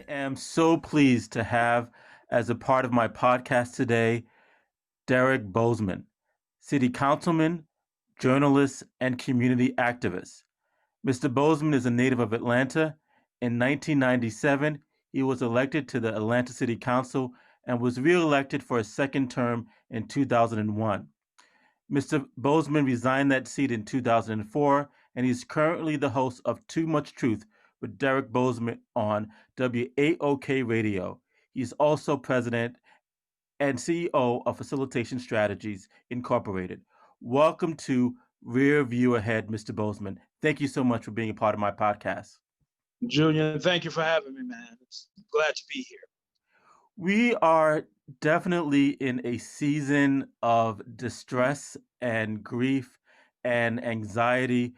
am so pleased to have as a part of my podcast today Derrick Boazman, City Councilman, journalist, and community activist. Mr. Boazman is a native of Atlanta. In 1997, he was elected to the Atlanta City Council and was reelected for a second term in 2001. Mr. Boazman resigned that seat in 2004, and he's currently the host of Too Much Truth with Derrick Boazman on WAOK Radio. He's also president and CEO of Facilitation Strategies Incorporated. Welcome to Rear View Ahead, Mr. Boazman. Thank you so much for being a part of my podcast. Julian, thank you for having me, man. It's glad to be here. We are definitely in a season of distress and grief and anxiety.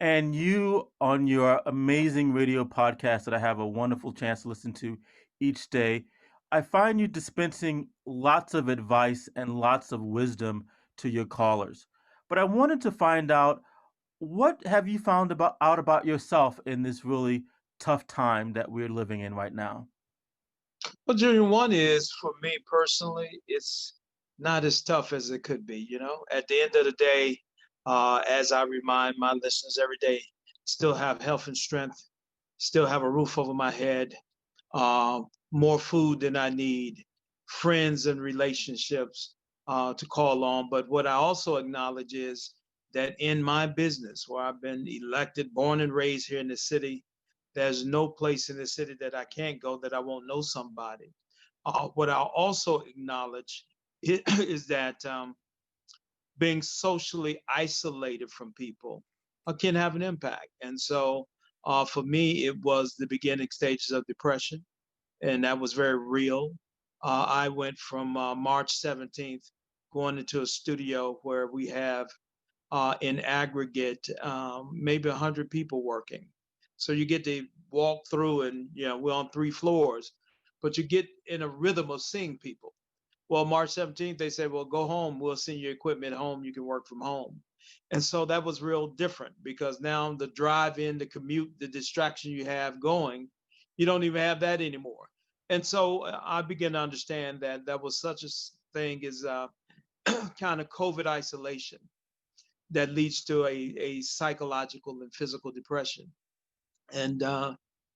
And you, on your amazing radio podcast that I have a wonderful chance to listen to each day, I find you dispensing lots of advice and lots of wisdom to your callers. But I wanted to find out, what have you found out about yourself in this really tough time that we're living in right now? Well, Julian, one is for me personally, it's not as tough as it could be. At the end of the day, as I remind my listeners every day, still have health and strength, still have a roof over my head, uh, more food than I need, friends and relationships to call on. But what I also acknowledge is that in my business, where I've been elected, born and raised here in the city, there's no place in the city that I can't go that I won't know somebody. What I also acknowledge is that being socially isolated from people can have an impact. And so for me, it was the beginning stages of depression, and that was very real. I went from March 17th going into a studio where we have in aggregate maybe 100 people working. So you get to walk through and, we're on 3 floors, but you get in a rhythm of seeing people. Well, March 17th, they said, well, go home. We'll send your equipment home. You can work from home. And so that was real different because now the drive in, the commute, the distraction you have going, you don't even have that anymore. And so I began to understand that that was such a thing as kind of COVID isolation that leads to a psychological and physical depression. And,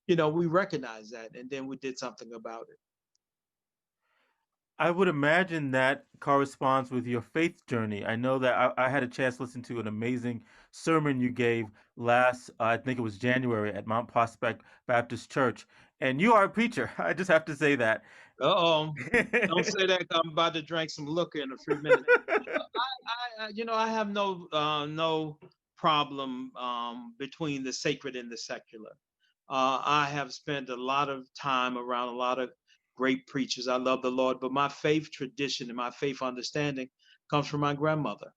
we recognized that, and then we did something about it. I would imagine that corresponds with your faith journey. I know that I had a chance to listen to an amazing sermon you gave last, I think it was January, at Mount Prospect Baptist Church. And you are a preacher. I just have to say that. Uh-oh. Don't say that. I'm about to drink some liquor in a few minutes. I have no problem between the sacred and the secular. I have spent a lot of time around a lot of great preachers. I love the Lord, but my faith tradition and my faith understanding comes from my grandmother,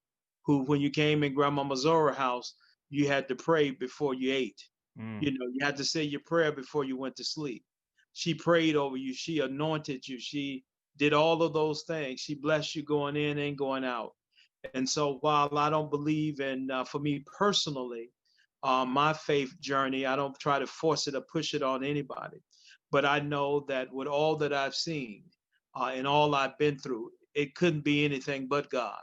who, when you came in Grandma Missouri house, you had to pray before you ate. Mm. You had to say your prayer before you went to sleep. She prayed over you. She anointed you. She did all of those things. She blessed you going in and going out. And so while I don't believe in, for me personally, my faith journey, I don't try to force it or push it on anybody. But I know that with all that I've seen and all I've been through, it couldn't be anything but God.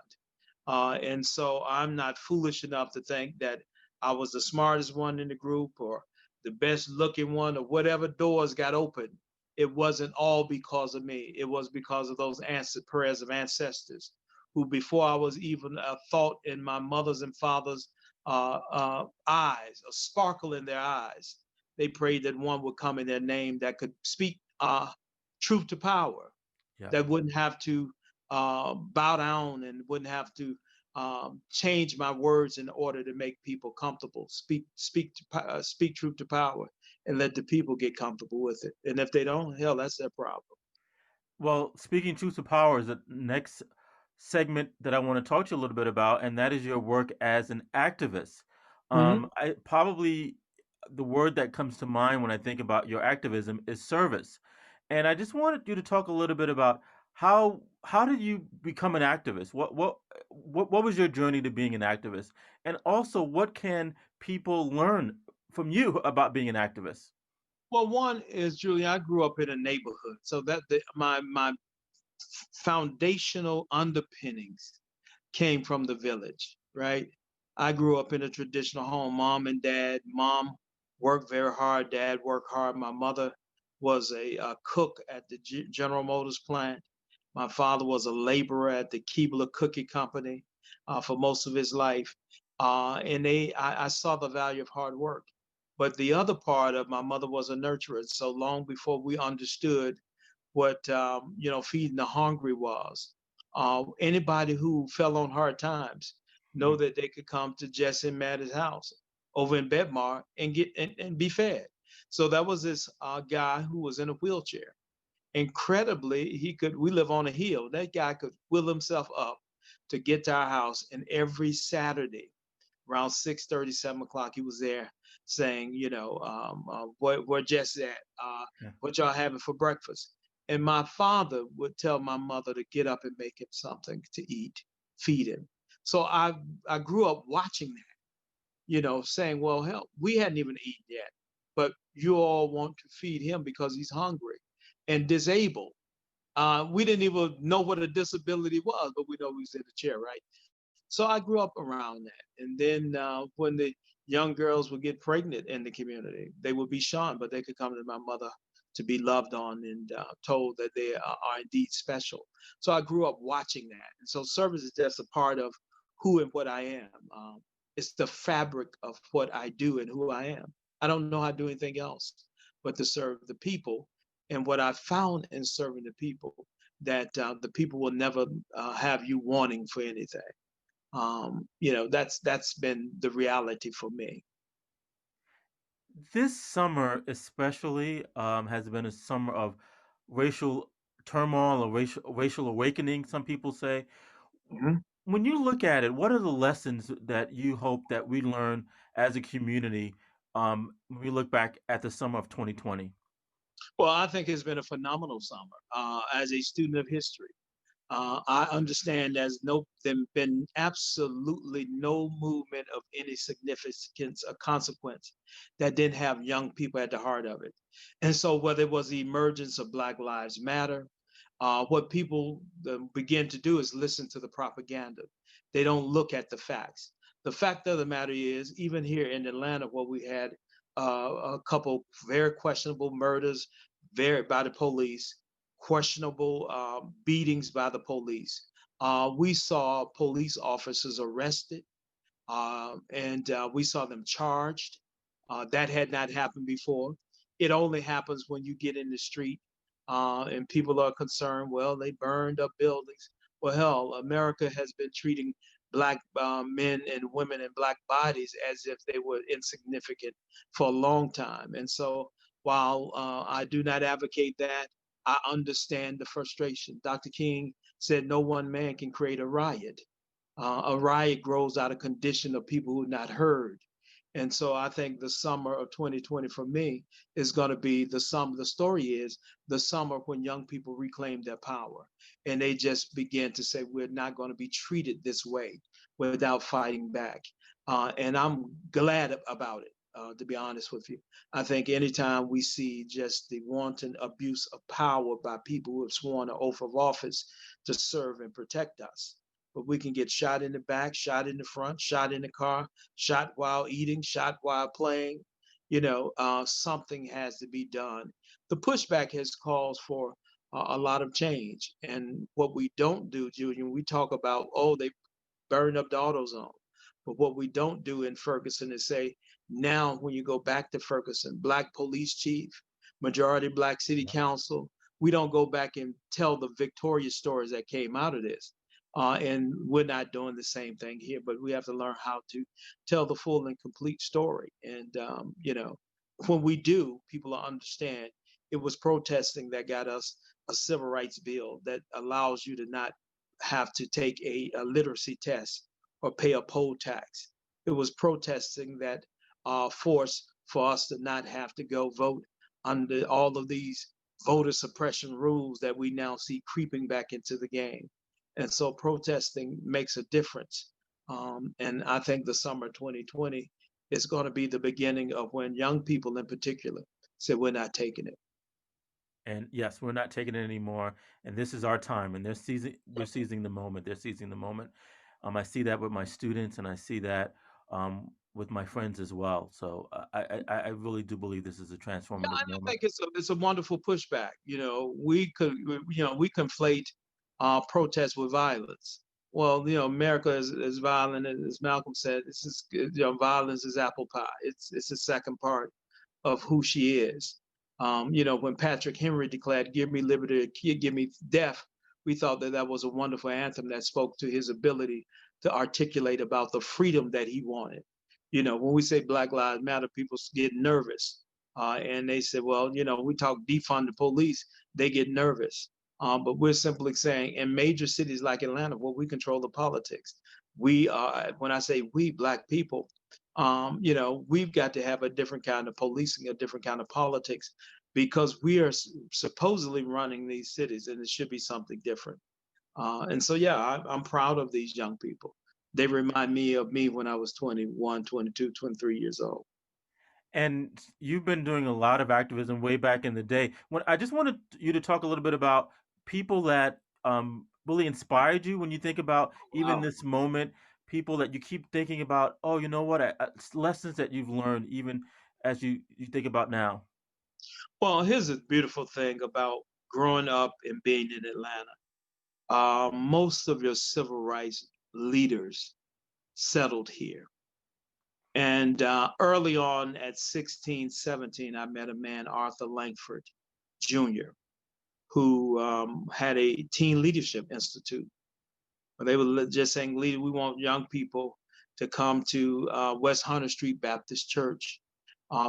And so I'm not foolish enough to think that I was the smartest one in the group or the best looking one or whatever doors got open. It wasn't all because of me. It was because of those answered prayers of ancestors who, before I was even a thought in my mother's and father's eyes, a sparkle in their eyes, they prayed that one would come in their name that could speak truth to power, Yeah. that wouldn't have to bow down and wouldn't have to change my words in order to make people comfortable. Speak truth to power, and let the people get comfortable with it. And if they don't, hell, that's their problem. Well, speaking truth to power is the next segment that I want to talk to you a little bit about, and that is your work as an activist. Mm-hmm. I probably the word that comes to mind when I think about your activism is service. And I just wanted you to talk a little bit about how did you become an activist? What was your journey to being an activist? And also, what can people learn from you about being an activist? Well, one is, Julia, I grew up in a neighborhood, so that my foundational underpinnings came from the village, right? I grew up in a traditional home, mom and dad. Mom worked very hard, dad worked hard. My mother was a cook at the General Motors plant. My father was a laborer at the Keebler Cookie Company for most of his life. I saw the value of hard work. But the other part of my mother was a nurturer. So long before we understood what feeding the hungry was. Anybody who fell on hard times know Mm. that they could come to Jesse and Matt's house over in Bedmar and get and be fed. So that was this guy who was in a wheelchair. Incredibly, he could. We live on a hill. That guy could wheel himself up to get to our house, and every Saturday around 6:30, 7 o'clock, he was there saying, where Jess at? Yeah. What y'all having for breakfast? And my father would tell my mother to get up and make him something to eat, feed him. So I grew up watching that, saying, well, hell, we hadn't even eaten yet, but you all want to feed him because he's hungry and disabled. We didn't even know what a disability was, but we know he's in a chair, right? So I grew up around that. And then when the young girls would get pregnant in the community, they would be shunned, but they could come to my mother to be loved on and told that they are indeed special. So I grew up watching that. And so service is just a part of who and what I am. It's the fabric of what I do and who I am. I don't know how to do anything else but to serve the people. And what I found in serving the people, that the people will never have you wanting for anything. That's been the reality for me. This summer, especially, has been a summer of racial turmoil or racial awakening. Some people say. Mhm. When you look at it, what are the lessons that you hope that we learn as a community when we look back at the summer of 2020? Well, I think it's been a phenomenal summer as a student of history. I understand there's been absolutely no movement of any significance or consequence that didn't have young people at the heart of it. And so, whether it was the emergence of Black Lives Matter, what people begin to do is listen to the propaganda. They don't look at the facts. The fact of the matter is, even here in Atlanta, where we had a couple very questionable murders by the police, questionable beatings by the police. We saw police officers arrested, and we saw them charged. That had not happened before. It only happens when you get in the street and people are concerned. Well, they burned up buildings. Well, hell, America has been treating black men and women and black bodies as if they were insignificant for a long time. And so, while I do not advocate that, I understand the frustration. Dr. King said, "No one man can create a riot." A riot grows out of condition of people who are not heard. And so I think the summer of 2020 for me is going to be the summer. The story is the summer when young people reclaim their power and they just begin to say, we're not going to be treated this way without fighting back. And I'm glad about it. To be honest with you, I think anytime we see just the wanton abuse of power by people who have sworn an oath of office to serve and protect us, but we can get shot in the back, shot in the front, shot in the car, shot while eating, shot while playing. Something has to be done. The pushback has called for a lot of change. And what we don't do, Julian, we talk about, oh, they burned up the AutoZone. But what we don't do in Ferguson is say, now when you go back to Ferguson, black police chief, majority black city council, we don't go back and tell the victorious stories that came out of this. And we're not doing the same thing here, but we have to learn how to tell the full and complete story. And, when we do, people will understand it was protesting that got us a civil rights bill that allows you to not have to take a literacy test or pay a poll tax. It was protesting that force for us to not have to go vote under all of these voter suppression rules that we now see creeping back into the game. And so protesting makes a difference. And I think the summer 2020 is going to be the beginning of when young people in particular said, we're not taking it. And yes, we're not taking it anymore. And this is our time. And we're seizing the moment. They're seizing the moment. I see that with my students, and I see that with my friends as well. So I really do believe this is a Yeah, transformative and I moment. think it's a wonderful pushback. We conflate protest with violence. Well, America is violent, as Malcolm said. This is violence is apple pie. It's the second part of who she is. When Patrick Henry declared, "Give me liberty, give me death," we thought that was a wonderful anthem that spoke to his ability to articulate about the freedom that he wanted. When we say Black Lives Matter, people get nervous, and they say, "Well, we talk defund the police," they get nervous. But we're simply saying, in major cities like Atlanta, where we control the politics, we are. When I say we, Black people, we've got to have a different kind of policing, a different kind of politics, because we are supposedly running these cities, and it should be something different. And so, yeah, I'm proud of these young people. They remind me of me when I was 21, 22, 23 years old. And you've been doing a lot of activism way back in the day. When I just wanted you to talk a little bit about people that really inspired you when you think about even Wow. this moment, people that you keep thinking about, oh, you know what, lessons that you've learned even as you think about now. Well, here's a beautiful thing about growing up and being in Atlanta. Most of your civil rights leaders settled here. And early on at 16, 17, I met a man, Arthur Langford Jr., who had a teen leadership institute. Where they were just saying, "Leader, we want young people to come to West Hunter Street Baptist Church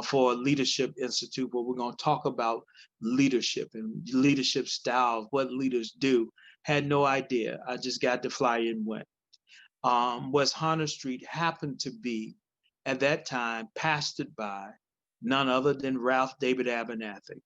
for a leadership institute where we're going to talk about leadership and leadership styles, what leaders do." Had no idea. I just got the flyer and went. West Hunter Street happened to be, at that time, pastored by none other than Ralph David Abernathy,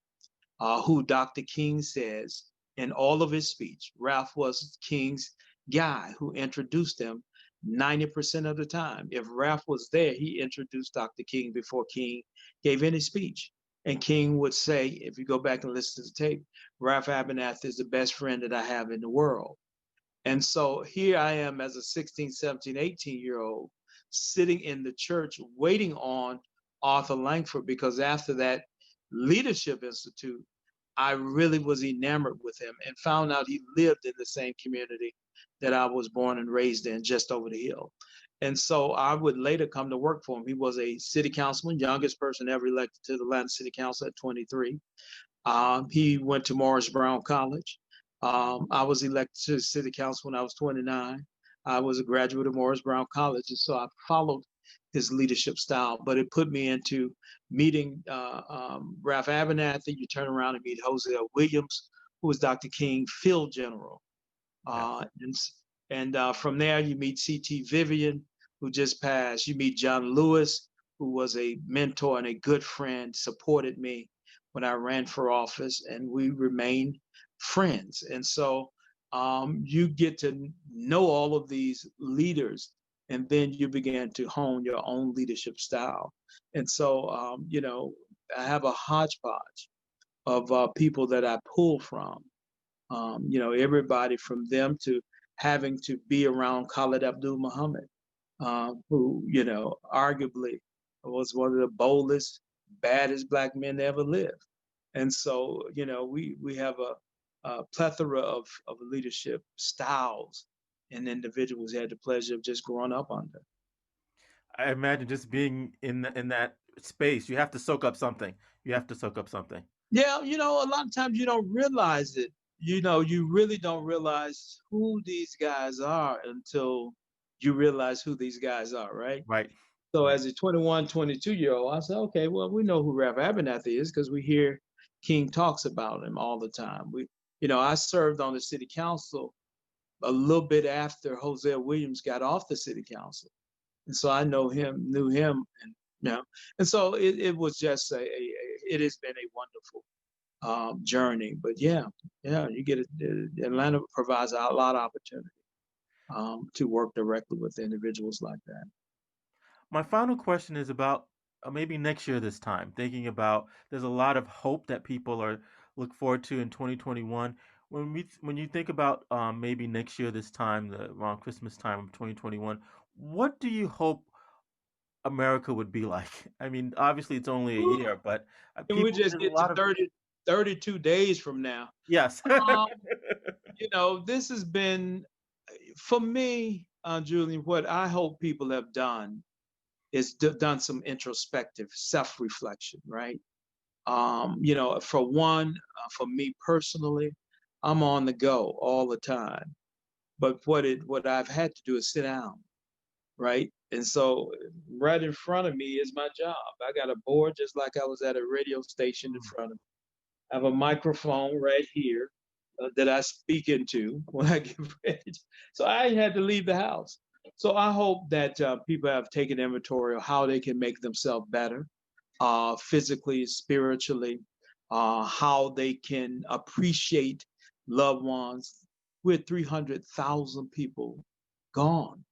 who Dr. King says in all of his speech. Ralph was King's guy who introduced him 90% of the time. If Ralph was there, he introduced Dr. King before King gave any speech. And King would say, if you go back and listen to the tape, Ralph Abernathy is the best friend that I have in the world. And so here I am as a 16, 17, 18-year-old sitting in the church waiting on Arthur Langford, because after that Leadership Institute, I really was enamored with him and found out he lived in the same community that I was born and raised in, just over the hill. And so I would later come to work for him. He was a city councilman, youngest person ever elected to the Atlanta City Council at 23. He went to Morris Brown College. I was elected to the city council when I was 29. I was a graduate of Morris Brown College, and so I followed his leadership style. But it put me into meeting Ralph Abernathy. You turn around and meet Hosea Williams, who was Dr. King field general. Yes. And from there, you meet C.T. Vivian, who just passed. You meet John Lewis, who was a mentor and a good friend, supported me when I ran for office, and we remained friends. And so you get to know all of these leaders, and then you begin to hone your own leadership style. And so, I have a hodgepodge of people that I pull from. Everybody from them to having to be around Khalid Abdul Muhammad, who, arguably was one of the boldest, baddest Black men to ever live. And so, we have a plethora of leadership styles and individuals had the pleasure of just growing up under. I imagine just being in that space, you have to soak up something. You have to soak up something. Yeah, a lot of times you don't realize it. You really don't realize who these guys are until you realize who these guys are, right? Right. So Right. as a 21, 22-year-old, I said, okay, well, we know who Ralph Abernathy is because we hear King talks about him all the time. I served on the city council a little bit after Hosea Williams got off the city council. And so I knew him, and and so it was just it has been a wonderful journey. But yeah, you get it. Atlanta provides a lot of opportunity to work directly with individuals like that. My final question is about maybe next year this time, thinking about there's a lot of hope that people are look forward to in 2021. When you think about maybe next year this time, around Christmas time of 2021, what do you hope America would be like? I mean, obviously it's only a year, but And we people just there's a get to lot of 32 days from now. yes. Um, this has been, for me, Julian, what I hope people have done is done some introspective self-reflection, right? For one, for me personally, I'm on the go all the time. But what I've had to do is sit down, right? And so right in front of me is my job. I got a board just like I was at a radio station in Mm, front of me. I have a microphone right here that I speak into when I get ready. So I had to leave the house. So I hope that people have taken inventory of how they can make themselves better, physically, spiritually, how they can appreciate loved ones. We're 300,000 people gone.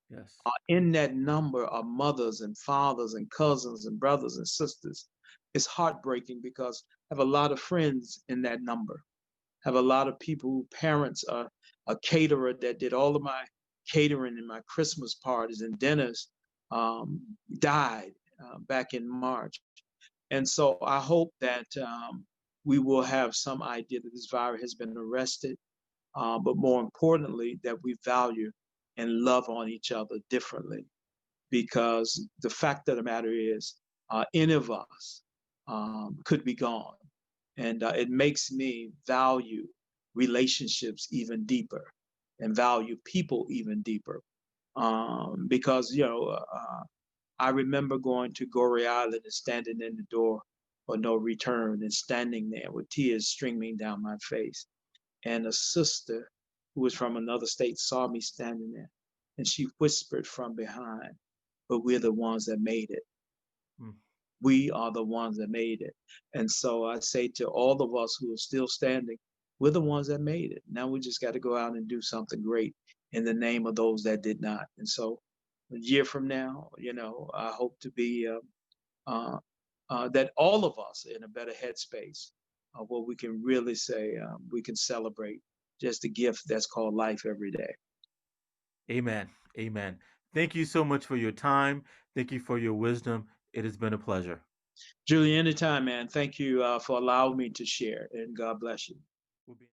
yes. In that number are mothers and fathers and cousins and brothers and sisters. It's heartbreaking because I have a lot of friends in that number. I have a lot of people who parents are a caterer that did all of my catering and my Christmas parties and dinners, died back in March. And so I hope that we will have some idea that this virus has been arrested, but more importantly, that we value and love on each other differently. Because the fact of the matter is, any of us could be gone. And it makes me value relationships even deeper and value people even deeper. Because, I remember going to Goree Island and standing in the door for no return and standing there with tears streaming down my face. And a sister who was from another state saw me standing there and she whispered from behind, but we're the ones that made it. Mm. We are the ones that made it. And so I say to all of us who are still standing, we're the ones that made it. Now we just got to go out and do something great in the name of those that did not. And so a year from now, I hope to be that all of us are in a better headspace where we can really say we can celebrate just the gift that's called life every day. Amen. Amen. Thank you so much for your time. Thank you for your wisdom. It has been a pleasure. Julie, anytime, man. Thank you for allowing me to share, and God bless you. We'll be